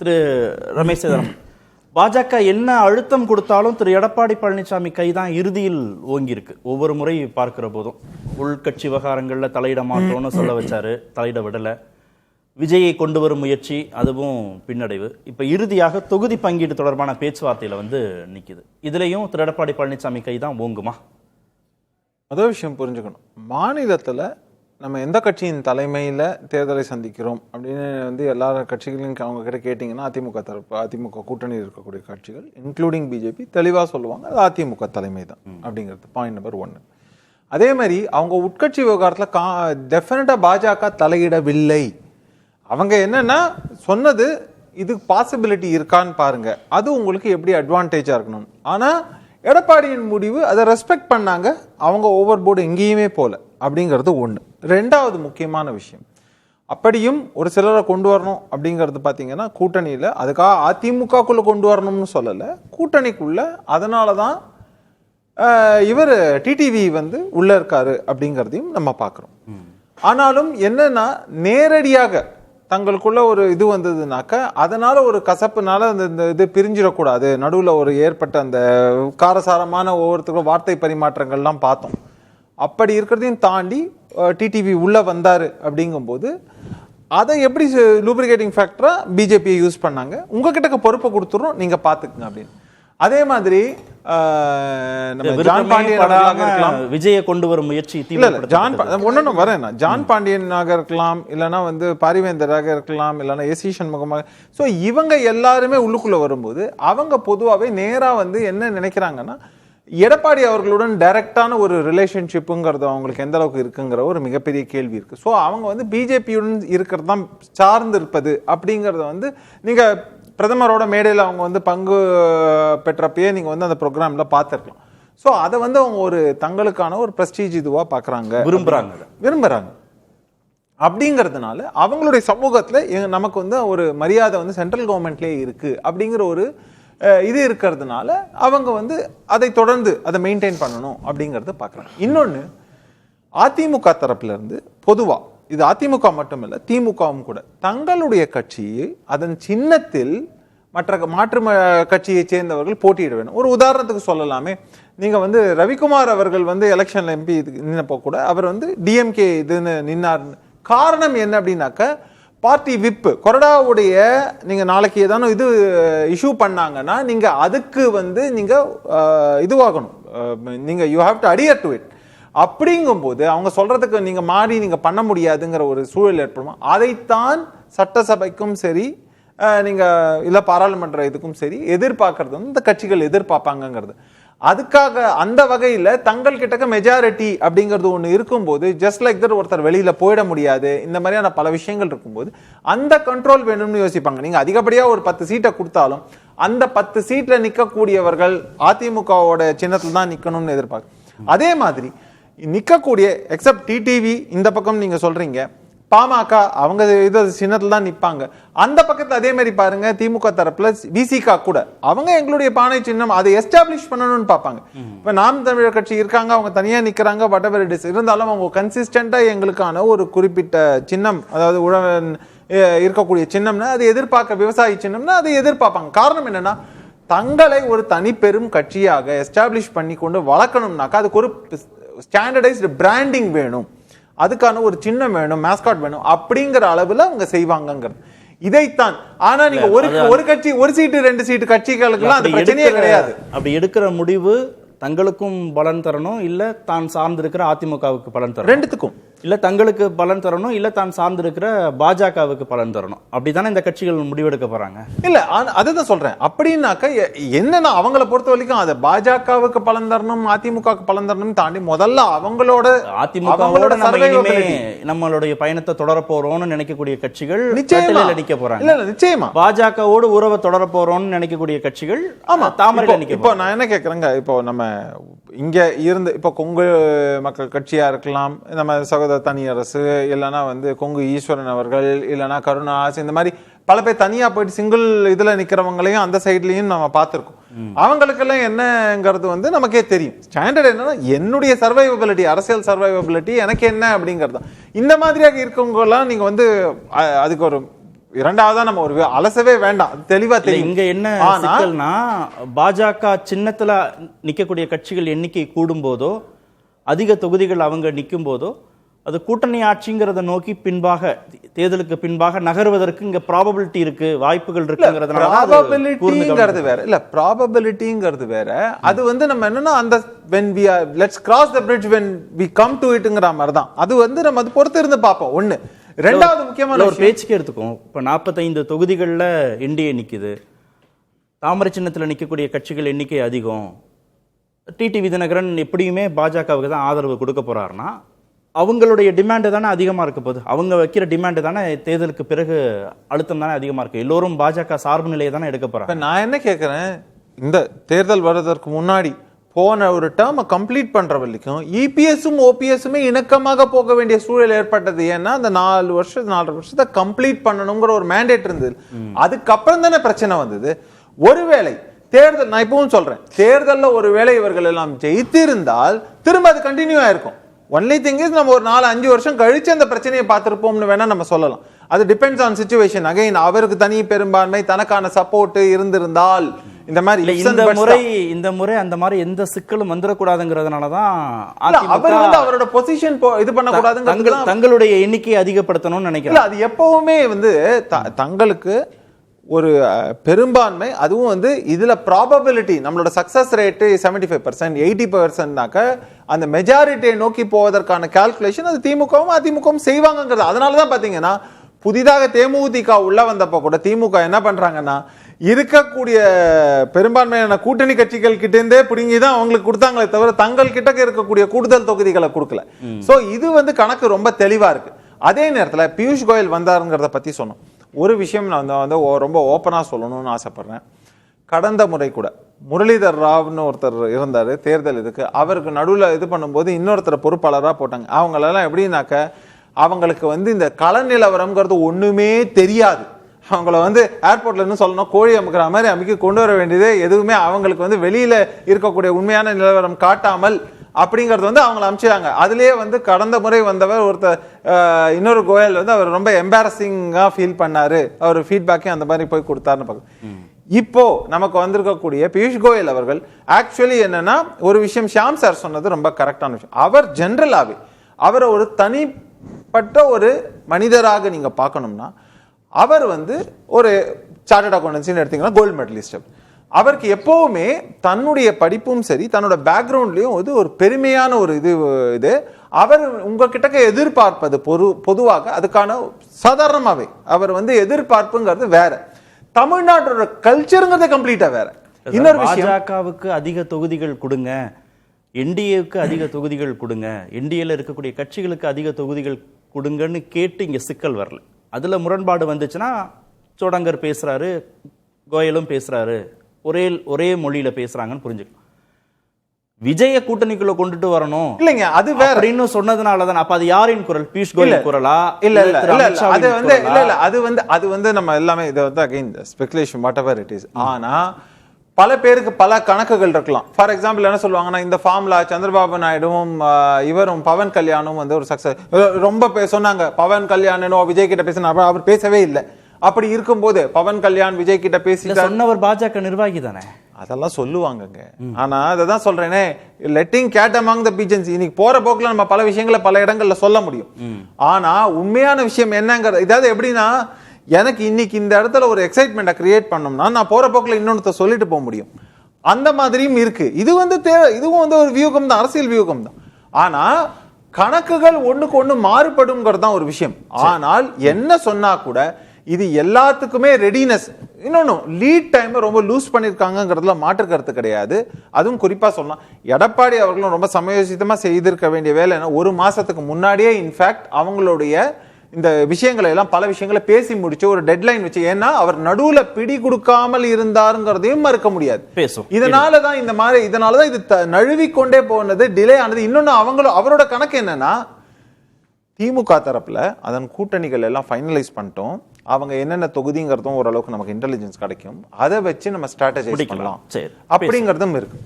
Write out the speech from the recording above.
திரு ரமேஷ் சேதனம், பாஜக என்ன அழுத்தம் கொடுத்தாலும் திரு எடப்பாடி பழனிசாமி கைதான் இறுதியில் ஓங்கியிருக்கு. ஒவ்வொரு முறை பார்க்கிற போதும் உள்கட்சி விவகாரங்கள்ல தலையிட மாட்டோம்னு சொல்ல வச்சாரு, தலையிட விடல. விஜயை கொண்டு வரும் முயற்சி, அதுவும் பின்னடைவு. இப்ப இறுதியாக தொகுதி பங்கீடு தொடர்பான பேச்சுவார்த்தையில நிக்குது. இதுலயும் திரு எடப்பாடி பழனிசாமி கைதான் ஓங்குமா? முதல் விஷயம் புரிஞ்சுக்கணும், மாநிலத்துல நம்ம எந்த கட்சியின் தலைமையில் தேர்தலை சந்திக்கிறோம் அப்படின்னு எல்லா கட்சிகளையும் அவங்க கிட்ட கேட்டிங்கன்னா அதிமுக தரப்பு, அதிமுக கூட்டணியில் இருக்கக்கூடிய கட்சிகள் இன்க்ளூடிங் பிஜேபி தெளிவாக சொல்லுவாங்க அது அதிமுக தலைமை தான் அப்படிங்கிறது பாயிண்ட் நம்பர் 1. அதே மாதிரி அவங்க உட்கட்சி விவகாரத்தில் டெஃபினட்டாக பாஜக தலையிடவில்லை. அவங்க என்னன்னா சொன்னது இது பாசிபிலிட்டி இருக்கான்னு பாருங்க, அது உங்களுக்கு எப்படி அட்வான்டேஜாக இருக்கணும். ஆனால் எடப்பாடியின் முடிவு அதை ரெஸ்பெக்ட் பண்ணாங்க, அவங்க ஓவர் போர்டு எங்கேயுமே போல அப்படிங்கிறது ஒன்று. ரெண்டாவது முக்கியமான விஷயம், அப்படியும் ஒரு சிலரை கொண்டு வரணும் அப்படிங்கிறது பார்த்தீங்கன்னா கூட்டணியில், அதுக்காக அதிமுகக்குள்ளே கொண்டு வரணும்னு சொல்லலை, கூட்டணிக்குள்ள. அதனால தான் இவர் டிடிவி உள்ளே இருக்காரு அப்படிங்கிறதையும் நம்ம பார்க்குறோம். ஆனாலும் என்னன்னா நேரடியாக தங்களுக்குள்ள ஒரு இது வந்ததுனாக்க அதனால ஒரு கசப்புனால அந்த இது பிரிஞ்சிடக்கூடாது, நடுவில் ஒரு ஏற்பட்ட அந்த காரசாரமான ஒவ்வொருத்தருக்கும் வார்த்தை பரிமாற்றங்கள்லாம் பார்த்தோம். அப்படி இருக்கிறதையும் தாண்டி டிடிவி உள்ள வந்தாரு அப்படிங்கும்போது அதை எப்படி லூப்ரிகேட்டிங் ஃபேக்டரா பிஜேபியை யூஸ் பண்ணாங்க, உங்ககிட்ட பொறுப்பை கொடுத்துரும் நீங்க பாத்துக்குங்க அப்படின்னு. அதே மாதிரி ஜான் பாண்டியன் விஜயை கொண்டு வரும் முயற்சி ஜான் பாண்டியனாக இருக்கலாம், இல்லைன்னா பாரிவேந்தராக இருக்கலாம், இல்லைன்னா ஏசி சண்முகமாக. ஸோ இவங்க எல்லாருமே உள்ளுக்குள்ள வரும்போது அவங்க பொதுவாகவே நேரா என்ன நினைக்கிறாங்கன்னா, எடப்பாடி அவர்களுடன் டைரக்டான ஒரு ரிலேஷன்ஷிப்புங்கிறது அவங்களுக்கு எந்த அளவுக்கு இருக்குங்கிற ஒரு மிகப்பெரிய கேள்வி இருக்கு. ஸோ அவங்க பிஜேபியுடன் இருக்கிறது தான் சார்ந்து இருப்பது அப்படிங்கிறத நீங்க பிரதமரோட மேடையில் அவங்க பங்கு பெற்றப்பயே நீங்க அந்த ப்ரோக்ராம்ல பார்த்துருக்கலாம். ஸோ அதை அவங்க ஒரு தங்களுக்கான ஒரு பிரஸ்டீஜ் இதுவா பார்க்குறாங்க, விரும்புறாங்க. அப்படிங்கிறதுனால அவங்களுடைய சமூகத்தில் நமக்கு ஒரு மரியாதை சென்ட்ரல் கவர்மெண்ட்லேயே இருக்கு அப்படிங்கிற ஒரு இது இருக்கிறதுனால அவங்க அதை தொடர்ந்து அதை மெயின்டைன் பண்ணணும் அப்படிங்கறத பார்க்குறாங்க. இன்னொன்று, அதிமுக தரப்புல இருந்து பொதுவா இது அதிமுக மட்டும் இல்லை, திமுகவும் கூட தங்களுடைய கட்சியை அதன் சின்னத்தில் மாற்று கட்சியை சேர்ந்தவர்கள் போட்டியிட வேணும். ஒரு உதாரணத்துக்கு சொல்லலாமே, நீங்க ரவிக்குமார் அவர்கள் எலெக்ஷன்ல எம்பி நின்னப்போ கூட அவர் டிஎம்கே இதுன்னு நின்னார். காரணம் என்ன அப்படின்னாக்க, பார்ட்டி விப் கொறடாவுடைய நீங்க நாளைக்கு ஏதானும் இது இஷ்யூ பண்ணாங்கன்னா நீங்க அதுக்கு நீங்க இதுவாகணும், நீங்க you have to adhere to it. அப்படிங்கும்போது அவங்க சொல்றதுக்கு நீங்க மாறி நீங்க பண்ண முடியாதுங்கிற ஒரு சூழல் ஏற்படும். அதைத்தான் சட்டசபைக்கும் சரி நீங்க இல்ல பாராளுமன்ற இதுக்கும் சரி எதிர்பார்க்கறது இந்த கட்சிகள் எதிர்பார்ப்பாங்கிறது. அதுக்காக அந்த வகையில தங்கள் கிட்ட மெஜாரிட்டி அப்படிங்கிறது ஒண்ணு இருக்கும்போது ஜஸ்ட் லைக் தட் ஒருத்தர் வெளியில போயிட முடியாது, இந்த மாதிரியான பல விஷயங்கள் இருக்கும்போது அந்த கண்ட்ரோல் வேணும்னு யோசிப்பாங்க. நீங்க அதிகப்படியா ஒரு 10 சீட்டை கொடுத்தாலும் அந்த 10 சீட்ல நிக்கக்கூடியவர்கள் அதிமுகவோட சின்னத்தில் தான் நிக்கணும்னு எதிர்பார்க்க. அதே மாதிரி நிக்கக்கூடிய எக்ஸப்ட் டிடிவி இந்த பக்கம் நீங்க சொல்றீங்க, பாமக அவங்க இது சின்னத்தில் தான் நிற்பாங்க. அந்த பக்கத்தில் அதே மாதிரி பாருங்க, திமுக தரப்புல விசிகா கூட அவங்க எங்களுடைய பானை சின்னம் அதை எஸ்டாப்ளிஷ் பண்ணணும்னு பார்ப்பாங்க. இப்ப நாம் தமிழர் கட்சி இருக்காங்க, அவங்க தனியா நிக்கிறாங்க, வாட் எவர் இட் இஸ், இருந்தாலும் அவங்க கன்சிஸ்டண்டா எங்களுக்கான ஒரு குறிப்பிட்ட சின்னம், அதாவது உழவன் இருக்கக்கூடிய சின்னம்னா அது எதிர்பார்க்க, விவசாயி சின்னம்னா அதை எதிர்பார்ப்பாங்க. காரணம் என்னன்னா, தங்களை ஒரு தனி பெரும் கட்சியாக எஸ்டாப்ளிஷ் பண்ணி கொண்டு வளர்க்கணும்னாக்கா அதுக்கு ஒரு ஸ்டாண்டர்டைஸ்டு பிராண்டிங் வேணும், அதுக்கான ஒரு சின்னம் வேணும், மேஸ்காட் வேணும், அப்படிங்கிற அளவுல அவங்க செய்வாங்கிறது இதைத்தான். ஆனா நீங்க ஒரு கட்சி ஒரு சீட்டு 2 சீட்டு கட்சிகளுக்கு அந்த பிரச்சனையே கிடையாது. அப்படி எடுக்கிற முடிவு தங்களுக்கும் பலன் தரணும், இல்ல தான் சார்ந்திருக்கிற அதிமுகவுக்கு பலன் தரணும், ரெண்டுத்துக்கும். இல்ல தங்களுக்கு பலன் தரணும், இல்ல தான் சார்ந்திருக்கிற பாஜகவுக்கு பலன் தரணும். அப்படித்தானே இந்த கட்சிகள் முடிவெடுக்க போறாங்க. இல்ல அதுதான் சொல்றேன். அப்படின்னாக்க என்னன்னா அவங்கள பொறுத்த வரைக்கும் அதை பாஜகவுக்கு பலன் தரணும், அதிமுகவுக்கு பலன் தரணும் தாண்டி முதல்ல அவங்களோட அதிமுகவோட நம்மளுடைய பயணத்தை தொடர போறோம்னு நினைக்கக்கூடிய கட்சிகள் நிச்சயமா நிக்க போறாங்க. இல்ல நிச்சயமா பாஜகவோடு உறவை தொடர போறோம்னு நினைக்கக்கூடிய கட்சிகள் ஆமா தாமரை நிக்க. இப்போ நான் என்ன கேட்கறேங்க, இப்போ நம்ம இங்க இருந்து இப்போ கொங்கு மக்கள் கட்சியா இருக்கலாம், நம்ம சகோதர தனியரசு, இல்லைன்னா கொங்கு ஈஸ்வரன் அவர்கள், இல்லைன்னா கருணாஸ், இந்த மாதிரி பல பேர் தனியா போயிட்டு சிங்கிள் இதுல நிக்கிறவங்களையும் அந்த சைட்லயும் நம்ம பார்த்திருக்கோம். அவங்களுக்கெல்லாம் என்னங்கிறது நமக்கே தெரியும். ஸ்டாண்டர்ட் என்னன்னா என்னுடைய சர்வைவபிலிட்டி, அரசியல் சர்வைவபிலிட்டி எனக்கு என்ன அப்படிங்கிறது. இந்த மாதிரியாக இருக்கவங்க எல்லாம் நீங்க அதுக்கு ஒரு இரண்டாவதா நம்ம ஒரு அலசவே வேண்டாம், தெளிவா தெரியும். இங்க என்ன சிக்கல்னா, பாஜக சின்னத்துல நிக்கக்கூடிய கட்சிகள் எண்ணிக்கை கூடும் போதோ, அதிக தொகுதிகள் அவங்க நிற்கும் போதோ, அது கூட்டணி ஆட்சிங்கிறத நோக்கி பின்பாக, தேர்தலுக்கு பின்பாக நகர்வதற்கு இங்க ப்ராபபிலிட்டி இருக்கு, வாய்ப்புகள் இருக்குங்கிறதுனால ப்ராபபிலிட்டிங்கிறது வேற இல்ல, ப்ராபபிலிட்டிங்கிறது வேற. அது வந்து நம்ம என்னன்னா அந்த when we are let's cross the bridge when we come to itங்கிற மாதிரி தான். அது வந்து நம்ம அது பொறுத்து இருந்து பார்ப்போம். ஒண்ணு. ரெண்டாவது முக்கியமான ஒரு பேச்சுக்கே எடுத்துக்கோம். இப்ப 45 தொகுதிகள்ல என்டிஏ நிக்குது, தாமரை சின்னத்துல நிக்கக்கூடிய கட்சிகள் எண்ணிக்கை அதிகம். டிடிவி தினகரன் எப்படியுமே பாஜகவுக்கு தான் ஆதரவு கொடுக்க போறாருன்னா, அவங்களுடைய டிமாண்டு தானே அதிகமா இருக்க போகுது. அவங்க வைக்கிற டிமாண்டு தானே தேர்தலுக்கு பிறகு அழுத்தம் தானே அதிகமா இருக்கு. எல்லோரும் பாஜக சார்பு நிலையை தானே எடுக்க போறாங்க. நான் என்ன கேட்கிறேன், இந்த தேர்தல் வர்றதற்கு முன்னாடி போன ஒரு டேர்மை கம்ப்ளீட் பண்ற வரைக்கும் இபிஎஸும் ஓபிஎஸுமே இணக்கமாக போக வேண்டிய சூழல் ஏற்பட்டது. ஏன்னா அந்த 4 வருஷத்தை கம்ப்ளீட் பண்ணணுங்கிற ஒரு மேண்டேட் இருந்தது. அதுக்கப்புறம் தானே பிரச்சனை வந்தது. ஒருவேளை தேர்தல், நான் இப்பவும் சொல்றேன், தேர்தல்ல ஒருவேளை இவர்கள் எல்லாம் ஜெயித்திருந்தால் திரும்ப அது கண்டினியூ ஆயிருக்கும். ஒன்லி திங் இஸ் நம்ம ஒரு 4-5 வருஷம் கழிச்சு அந்த பிரச்சனையை பார்த்திருப்போம்னு வேணா நம்ம சொல்லலாம். அது டிபெண்ட்ஸ் ஆன் சிச்சுவேஷன். அகைன் அவருக்கு தனி பெரும்பான்மை, தனக்கான சப்போர்ட் இருந்திருந்தால் இந்த மாதிரி இந்த முறை அந்த மாதிரி எந்த சிக்கலும் வந்துடக்கூடாதுங்கிறதுனாலதான் அவர் வந்து அவரோட பொசிஷன் இது பண்ணக்கூடாதுங்க, தங்களுடைய எண்ணிக்கையை அதிகப்படுத்தணும்னு நினைக்கிறேன். அது எப்பவுமே வந்து தங்களுக்கு ஒரு பெரும்பான்மை, அதுவும் வந்து இதுல ப்ராபபிலிட்டி, நம்மளோட சக்சஸ் ரேட்டு 75%, 80%னாக்க அந்த மெஜாரிட்டியை நோக்கி போவதற்கான கால்குலேஷன் அது திமுகவும் அதிமுகவும் செய்வாங்கிறது. அதனாலதான் பாத்தீங்கன்னா புதிதாக தேமுதிக உள்ள வந்தப்ப கூட திமுக என்ன பண்றாங்கன்னா, இருக்கக்கூடிய பெரும்பான்மையான கூட்டணி கட்சிகள் கிட்ட இருந்தே பிடுங்கிதான் அவங்களுக்கு கொடுத்தாங்களே தவிர தங்கள் கிட்ட இருக்கக்கூடிய கூடுதல் தொகுதிகளை கொடுக்கல. சோ இது வந்து கணக்கு ரொம்ப தெளிவா இருக்கு. அதே நேரத்துல பியூஷ் கோயல் வந்தாருங்கிறத பத்தி சொன்னோம். ஒரு விஷயம் நான் வந்து ரொம்ப ஓப்பனா சொல்லணும்னு ஆசைப்படுறேன். கடந்த முறை கூட முரளிதர் ராவ்னு ஒருத்தர் இருந்தாரு தேர்தல் இதுக்கு, அவருக்கு நடுவில் இது பண்ணும்போது இன்னொருத்தர் பொறுப்பாளராக போட்டாங்க. அவங்களெல்லாம் எப்படின்னாக்க, அவங்களுக்கு வந்து இந்த கள நிலவரம்ங்கிறது ஒண்ணுமே தெரியாது. அவங்கள வந்து ஏர்போர்ட்ல இருந்து சொல்லணும், கோழி அமுக்கிற மாதிரி அமைக்க கொண்டு வர வேண்டியது எதுவுமே அவங்களுக்கு வந்து வெளியில இருக்கக்கூடிய உண்மையான நிலவரம் காட்டாமல் அப்படிங்கறது வந்து அவங்களை அனுப்பிச்சாங்க. அதுலயே வந்து கடந்த முறை வந்தவர் ஒருத்தர் இன்னொரு கோயல் வந்து அவர் ரொம்ப எம்பாரசிங்கா ஃபீல் பண்ணாரு, அவர் ஃபீட்பேக்கே அந்த மாதிரி போய் கொடுத்தாருன்னு பார்க்க. இப்போ நமக்கு வந்திருக்கக்கூடிய பியூஷ் கோயல் அவர்கள் ஆக்சுவலி என்னன்னா, ஒரு விஷயம் ஷியாம் சார் சொன்னது ரொம்ப கரெக்டான விஷயம். அவர் ஜெனரலாவே அவரை ஒரு தனிப்பட்ட ஒரு மனிதராக நீங்க பார்க்கணும்னா, அவர் வந்து ஒரு சார்ட்டர்ட் அக்கௌண்டன்சின்னு எடுத்தீங்கன்னா கோல்டு மெடலிஸ்ட். அவருக்கு எப்பவுமே தன்னுடைய படிப்பும் சரி, தன்னோட பேக்ரவுண்ட்லயும் ஒரு பெருமையான ஒரு இது அவர் உங்ககிட்ட எதிர்பார்ப்பது பொதுவாக அதுக்கான சாதாரணமாவே அவர் வந்து எதிர்பார்ப்புங்கிறது வேற. தமிழ்நாட்டோட கல்ச்சருங்கிறது கம்ப்ளீட்டா வேற. இன்னொரு விஷயம், பாஜகவுக்கு அதிக தொகுதிகள் கொடுங்க, என்டிஏவுக்கு அதிக தொகுதிகள் கொடுங்க, என்டிஏல இருக்கக்கூடிய கட்சிகளுக்கு அதிக தொகுதிகள் கொடுங்கன்னு கேட்டு இங்க சிக்கல் வரல. அதுல முரண்பாடு வந்துச்சுன்னா சோடங்கர் பேசுறாரு, கோயலும் பேசுறாரு, ஒரே மொழியில பேசுறாங்கன்னு புரிஞ்சுக்கலாம். விஜய கூட்டணிக்குள்ள கொண்டுட்டு வரணும் இல்லைங்க, அது வேற அப்படின்னு சொன்னதுனாலதான். அப்ப அது யாரின் குரல்? பியூஷ் கோயல் குரலா? இல்ல அது வந்து நம்ம எல்லாமே இதை வந்து again speculation what ever it is. ஆனா பல பேருக்கு பல கணக்குகள் இருக்கலாம். ஃபார் எக்ஸாம்பிள் என்ன சொல்லுவாங்கன்னா, இந்த ஃபார்ம்ல சந்திரபாபு நாயுடுவும் இவரும் பவன் கல்யாணும் வந்து ஒரு சக்சஸ் ரொம்ப சொன்னாங்க. பவன் கல்யாணும் விஜய் கிட்ட பேசினா அவர் பேசவே இல்லை. அப்படி இருக்கும்போது பவன் கல்யாண் விஜய் கிட்ட பேசி சொன்னவர் பாஜக நிர்வாகி தானே, அதெல்லாம் சொல்லுவாங்க. ஆனா அதான் சொல்றேனே, letting cat among the pigeons. இன்னைக்கு போற போக்குல நம்ம பல விஷயங்களை பல இடங்கள்ல சொல்ல முடியும். ஆனா உண்மையான விஷயம் என்னங்கிறது, இதாவது எப்படின்னா, எனக்கு இன்னைக்கு இந்த இடத்துல ஒரு எக்ஸைட்மெண்ட்டை கிரியேட் பண்ணோம்னா நான் போற போக்குல இன்னொன்னு சொல்லிட்டு போக முடியும். அந்த மாதிரியும் இருக்கு. இது வந்து இதுவும் வந்து ஒரு வியூகம் தான், அரசியல் வியூகம் தான். ஆனா கணக்குகள் ஒண்ணுக்கு ஒண்ணு மாறுபடுங்கிறது தான் ஒரு விஷயம். ஆனால் என்ன சொன்னா கூட இது எல்லாத்துக்குமே ரெடினஸ். இன்னொன்னு, லீட் டைம் ரொம்ப லூஸ் பண்ணிருக்காங்கிறதுல மாற்று கருத்து கிடையாது. அதுவும் குறிப்பா சொல்லலாம், எடப்பாடி அவர்களும் ரொம்ப சமயோசிதமா செய்திருக்க வேண்டிய வேலை என்ன, 1 மாசத்துக்கு முன்னாடியே இன்ஃபேக்ட் அவங்களுடைய இந்த விஷயங்களை எல்லாம் பல விஷயங்களை பேசி முடிச்சு ஒரு டெட்லைன் வச்சு, ஏன்னா அவர் நடுவுல பிடி கொடுக்காமல் இருந்தாருங்கிறதையும் மறுக்க முடியாது. இதனாலதான் இந்த மாதிரி, இதனாலதான் இது நழுவிக்கொண்டே போனது, டிலே ஆனது. இன்னொன்னு அவரோட கணக்கு என்னன்னா, திமுக தரப்புல அதன் கூட்டணிகள் எல்லாம் ஃபைனலைஸ் பண்ணிட்டோம், அவங்க என்னென்ன தொகுதிங்கிறதும் ஓரளவுக்கு நமக்கு இன்டெலிஜென்ஸ் கிடைக்கும், அதை வச்சு நம்ம ஸ்ட்ராட்டஜைஸ் பண்ணலாம் அப்படிங்கிறதும் இருக்கு.